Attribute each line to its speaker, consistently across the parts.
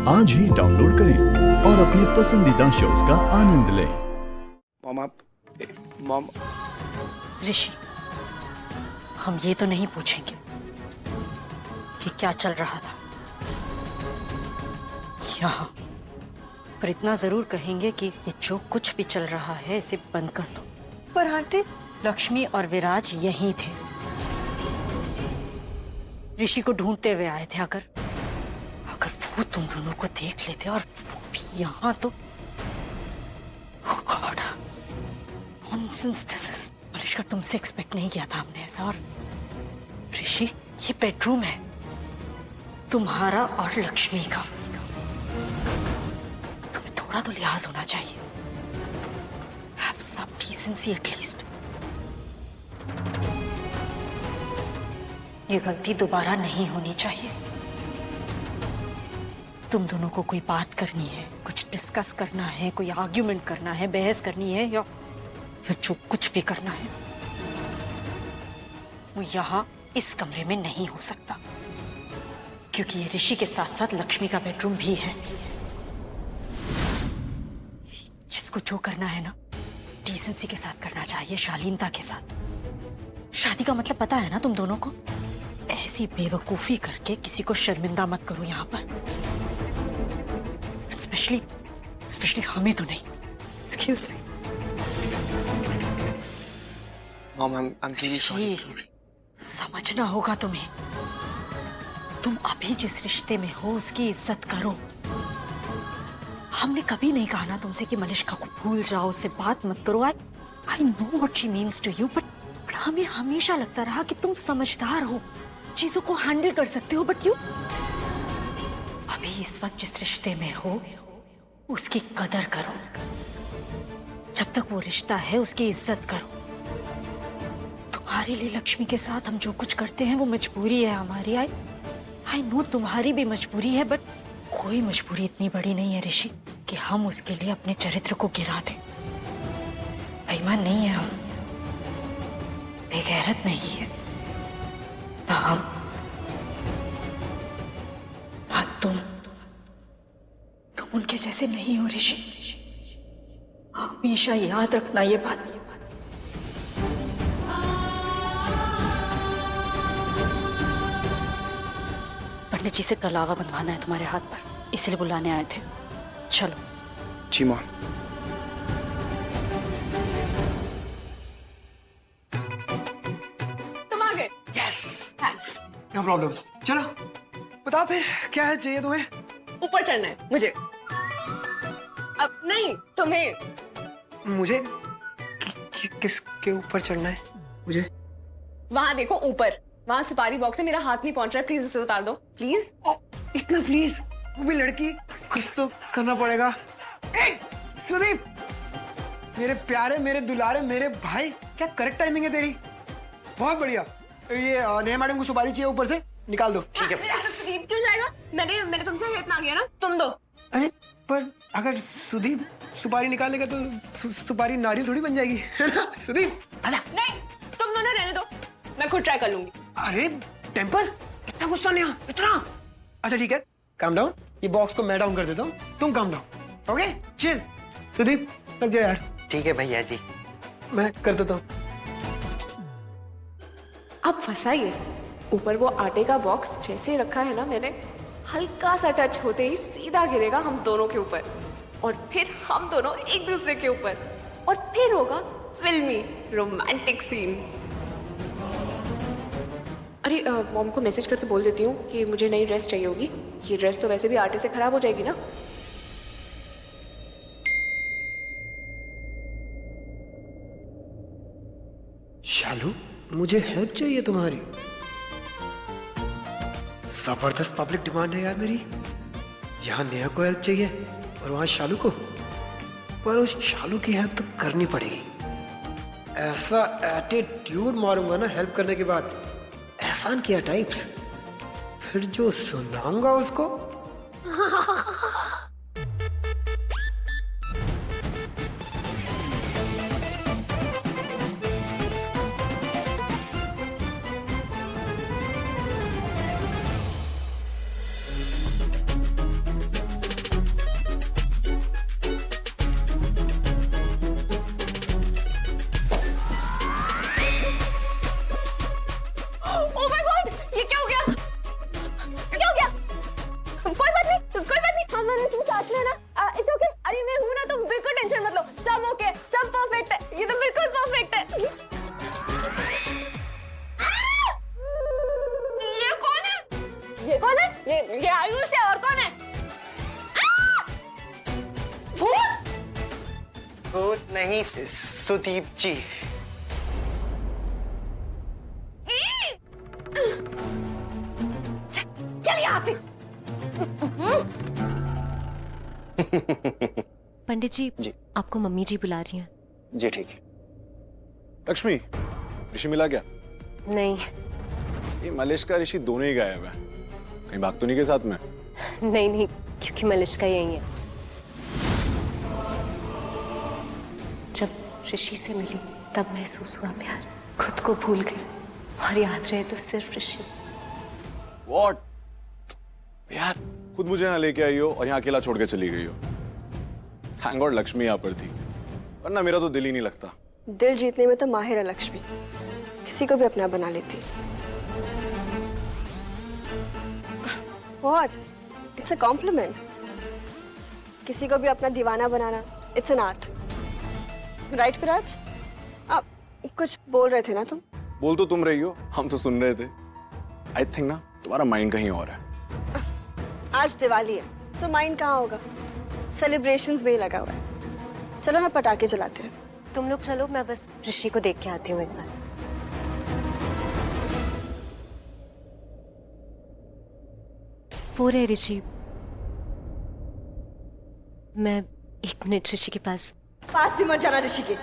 Speaker 1: आज ही डाउनलोड करें और अपने पसंदीदा शोज का आनंद लें।
Speaker 2: मॉम मॉम
Speaker 3: ऋषि, हम ये तो नहीं पूछेंगे कि क्या चल रहा था यहाँ, पर इतना जरूर कहेंगे कि ये जो कुछ भी चल रहा है इसे बंद कर दो।
Speaker 4: पर आंटी,
Speaker 3: लक्ष्मी और विराज यहीं थे, ऋषि को ढूंढते हुए आए थे। अगर वो तुम दोनों को देख लेते और वो भी यहाँ, तो oh God, nonsense this is। Malishka, तुमसे एक्सपेक्ट नहीं किया था हमने ऐसा। और ऋषि, ये बेडरूम है तुम्हारा और लक्ष्मी का, तुम्हें थोड़ा तो लिहाज होना चाहिए। Have some decency at least। ये गलती दोबारा नहीं होनी चाहिए। तुम दोनों को कोई बात करनी है, कुछ डिस्कस करना है, कोई आर्ग्यूमेंट करना है, बहस करनी है, या जो कुछ भी करना है, वो यहाँ इस कमरे में नहीं हो सकता, क्योंकि ये ऋषि के साथ साथ लक्ष्मी का बेडरूम भी है। जिसको जो करना है ना, डिसेंसी के साथ करना चाहिए, शालीनता के साथ। शादी का मतलब पता है ना तुम दोनों को? ऐसी बेवकूफी करके किसी को शर्मिंदा मत करो यहाँ पर, स्पेशली हमें तो नहीं। Excuse me।
Speaker 2: Mom I'm really sorry।
Speaker 3: समझना होगा तुम्हें। तुम अभी जिस रिश्ते में हो उसकी इज्जत करो। हमने कभी नहीं कहा ना तुमसे कि मलिष्का को भूल जाओ, उससे बात मत करो। I know what she means to you, but हमें हमेशा लगता रहा कि तुम समझदार हो, चीजों को हैंडल कर सकते हो, बट क्यों? अभी इस वक्त जिस रिश्ते में हो उसकी कदर करो। जब तक वो रिश्ता है उसकी इज्जत करो। तुम्हारे लिए लक्ष्मी के साथ हम जो कुछ करते हैं वो मजबूरी है हमारी। आई नो तुम्हारी भी मजबूरी है, बट कोई मजबूरी इतनी बड़ी नहीं है ऋषि कि हम उसके लिए अपने चरित्र को गिरा दें। बेईमान नहीं है हम, बेगैरत नहीं है ना हम, ना तुम उनके जैसे नहीं हो ऋषि। हमेशा याद रखना ये बात। पंडित जी से कलावा बंधवाना है तुम्हारे हाथ पर, इसलिए बुलाने आए थे। चलो।
Speaker 2: जी मॉम।
Speaker 4: तुम आ गए।
Speaker 2: Yes,
Speaker 4: thanks.
Speaker 2: No problem. चलो बताओ फिर क्या हेल्प चाहिए तुम्हें?
Speaker 4: ऊपर चढ़ना है मुझे। अब नहीं, तुम्हें।
Speaker 2: मुझे किसके ऊपर चढ़ना है? मुझे
Speaker 4: वहां देखो ऊपर, वहां सुपारी बॉक्स है, मेरा हाथ नहीं पहुंच रहा है, प्लीज उसे उतार दो प्लीज।
Speaker 2: इतना प्लीज? वो भी लड़की, कुछ तो करना पड़ेगा। सुदीप, मेरे प्यारे, मेरे दुलारे, मेरे भाई, क्या करेक्ट टाइमिंग है तेरी। बहुत बढ़िया। ये नेहा मैडम को सुपारी चाहिए, ऊपर से निकाल दो।
Speaker 4: ठीक है। सुदीप क्यों जाएगा? मैंने तुमसे हेल्प मांगी है ना, तुम दो।
Speaker 2: अरे पर अगर सुदीप सुपारी निकालेगा तो सुपारी नारियल थोड़ी बन जाएगी, है ना सुदीप? आजा।
Speaker 4: नहीं, तुम दोनों रहने दो, मैं खुद ट्राई कर लूंगी।
Speaker 2: अरे टेम्पर, इतना गुस्सा नहीं, इतना। अच्छा ठीक है, काम डाउन। ये बॉक्स को मैं डाउन कर देता हूँ, तुम calm down. Okay chill. Sudeep लग जाए यार।
Speaker 5: ठीक है भैया जी।
Speaker 2: मैं कर देता हूँ।
Speaker 6: अब फंसाइए। ऊपर वो आटे का बॉक्स जैसे रखा है ना मैंने, हल्का सा टच होते ही सीधा गिरेगा हम दोनों के ऊपर, और फिर हम दोनों एक दूसरे के ऊपर, और फिर होगा फिल्मी रोमांटिक सीन। अरे मॉम को मैसेज करके बोल देती हूँ कि मुझे नई ड्रेस चाहिए होगी। ये ड्रेस तो वैसे भी आटे से खराब हो जाएगी ना।
Speaker 2: शालू, मुझे हेल्प चाहिए तुम्हारी। जबरदस्त पब्लिक डिमांड है यार मेरी। यहाँ नेहा को हेल्प चाहिए और वहां शालू को, पर उस शालू की हेल्प तो करनी पड़ेगी। ऐसा एटीट्यूड मारूंगा ना हेल्प करने के बाद, एहसान किया टाइप्स, फिर जो सुनाऊंगा उसको।
Speaker 4: कोई बात नहीं हम दोनों तुम साथ में ना, इट्स ओके। अरे मैं हूं ना, तुम बिल्कुल टेंशन मत लो, सब ओके, सब परफेक्ट है, ये तो बिल्कुल परफेक्ट है। ये कौन है? ये आयुष है, और कौन है?
Speaker 2: भूत नहीं, सुदीप जी।
Speaker 4: चल यहाँ से।
Speaker 5: पंडित जी,
Speaker 7: जी।
Speaker 5: आपको मम्मी जी बुला रही हैं।
Speaker 7: जी ठीक है। लक्ष्मी, ऋषि मिला क्या?
Speaker 5: नहीं
Speaker 7: ये मलेश का ऋषि दोनों ही गायब है, कहीं भाग तो नहीं के साथ में?
Speaker 5: नहीं, क्योंकि मलिश्का यही है। जब ऋषि से मिली तब महसूस हुआ प्यार, खुद को भूल गई और याद रहे तो सिर्फ ऋषि।
Speaker 7: What? यार खुद मुझे यहाँ लेके आई हो और यहाँ अकेला छोड़ के चली गई हो। थैंक गॉड लक्ष्मी यहाँ पर थी, वरना मेरा तो दिल ही नहीं लगता।
Speaker 8: दिल जीतने में तो माहिर है लक्ष्मी, किसी को भी अपना बना लेती। What? It's a compliment. किसी को भी अपना दीवाना बनाना, it's an art. Right, विराज? आप कुछ बोल रहे थे ना तुम?
Speaker 7: बोल तो तुम रही हो, हम तो सुन रहे थे। आई थिंक ना तुम्हारा माइंड कहीं और है।
Speaker 8: आज दिवाली है, तो माइंड कहाँ होगा? सेलिब्रेशंस में ही लगा हुआ है। चलो ना पटाखे चलाते हैं।
Speaker 5: तुम लोग चलो, मैं बस ऋषि को देख के आती हूँ एक बार। वो रहे ऋषि। मैं 1 मिनट ऋषि के पास।
Speaker 8: पास भी मत जाना ऋषि के।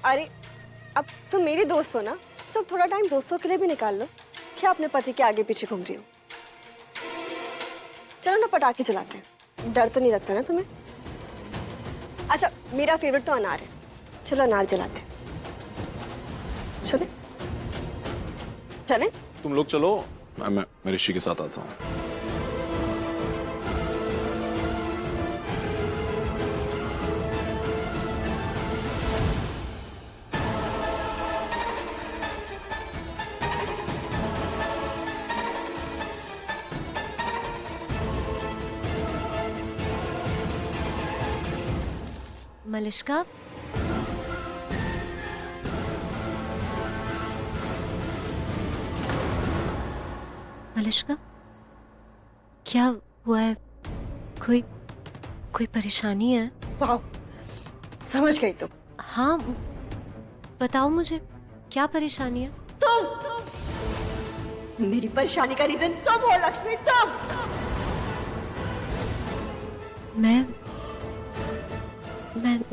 Speaker 8: अरे अब तुम मेरी दोस्त हो ना, सब थोड़ा टाइम दोस्तों के लिए भी निकाल लो। क्या अपने पति के आगे पीछे घूम रही हो? चलो ना पटाखे चलाते हैं, डर तो नहीं लगता ना तुम्हें? अच्छा मेरा फेवरेट तो अनार है, चलो अनार जलाते हैं। चले चले।
Speaker 7: तुम लोग चलो, मैं ऋषि के साथ आता हूँ।
Speaker 5: मलिश्का, मलिश्का, क्या हुआ है? कोई परेशानी है?
Speaker 8: वाह, समझ गई तुम।
Speaker 5: हाँ बताओ मुझे, क्या परेशानी है?
Speaker 8: तुम मेरी परेशानी का रीजन तुम हो लक्ष्मी, तुम।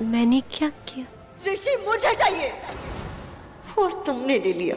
Speaker 5: मैंने क्या किया?
Speaker 8: ऋषि मुझे चाहिए और तुमने ले लिया।